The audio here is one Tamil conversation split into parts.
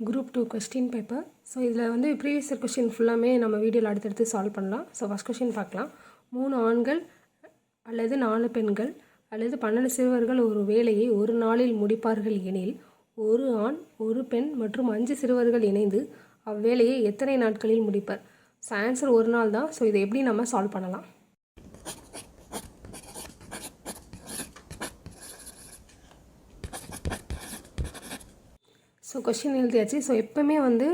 Group 2 question paper. ஸோ இதில் வந்து ப்ரீவியஸ் இயர் கொஸ்டின் ஃபுல்லாமே நம்ம வீடியோவில் அடுத்தடுத்து சால்வ் பண்ணலாம். ஸோ ஃபஸ்ட் கொஸ்டின் பார்க்கலாம். 3 ஆண்கள் அல்லது 4 பெண்கள் அல்லது 12 சிறுவர்கள் ஒரு வேலையை ஒரு நாளில் முடிப்பார்கள் எனில், ஒரு ஆண், ஒரு பெண் மற்றும் 5 சிறுவர்கள் இணைந்து அவ்வேலையை எத்தனை நாட்களில் முடிப்பர்? ஸோ ஆன்சர் ஒரு நாள் தான். ஸோ இதை எப்படி நம்ம சால்வ் பண்ணலாம்? ஸோ கொஷின் எழுதியாச்சு. ஸோ எப்போவுமே வந்து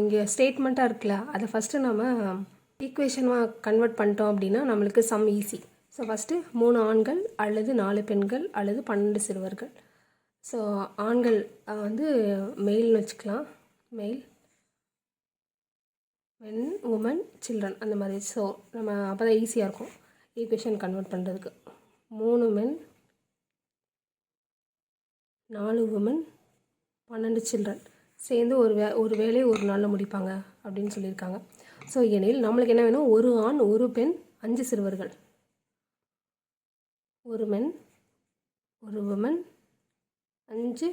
இங்கே ஸ்டேட்மெண்ட்டாக இருக்குல்ல, அதை ஃபஸ்ட்டு நம்ம ஈக்குவேஷனாக கன்வெர்ட் பண்ணிட்டோம் அப்படின்னா நம்மளுக்கு சம் ஈஸி. ஸோ ஃபஸ்ட்டு 3 ஆண்கள் அல்லது 4 பெண்கள் அல்லது 12 சிறுவர்கள். ஸோ ஆண்கள் வந்து மெயில்னு வச்சுக்கலாம், மெயில், மென், உமன், சில்ட்ரன் அந்த மாதிரி. ஸோ நம்ம அப்போ தான் ஈஸியாக இருக்கும் ஈக்குவேஷன் கன்வெர்ட் பண்ணுறதுக்கு. 3 மென், 4 உமன், 12 சில்ட்ரன் சேர்ந்து ஒரு வேலையை ஒரு நாளில் முடிப்பாங்க அப்படின்னு சொல்லியிருக்காங்க. ஸோ எனில் நம்மளுக்கு என்ன வேணும்? ஒரு ஆண், ஒரு பெண், 5 சிறுவர்கள். ஒரு மென், ஒரு உமன், 5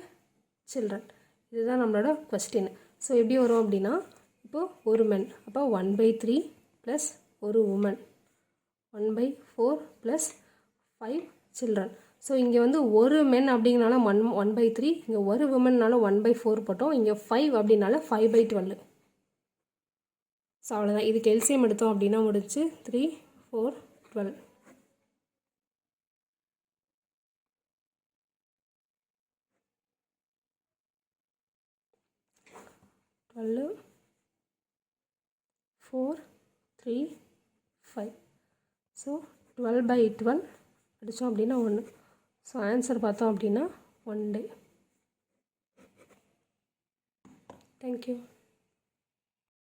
சில்ட்ரன். இதுதான் நம்மளோட கொஸ்டின். ஸோ எப்படி வரும் அப்படின்னா, இப்போது ஒரு மென் அப்போ 1/3 ப்ளஸ் ஒரு உமன் 1/4 ப்ளஸ் 5 சில்ட்ரன். ஸோ இங்கே வந்து ஒரு மென் அப்படிங்கனால 1/3, இங்கே ஒரு உமன்னால 1/4 போட்டோம், இங்கே 5 அப்படின்னால 5/12. ஸோ அவ்வளோதான். இதுக்கு எல்சிஎம் எடுத்தோம் அப்படின்னா முடிச்சு 3, 4, 12. 12, 4, 3, 5. ஸோ 12/12 அடித்தோம் அப்படின்னா 1. ஸோ ஆன்சர் பார்த்தோம் அப்படின்னா 1 day. தேங்க்யூ.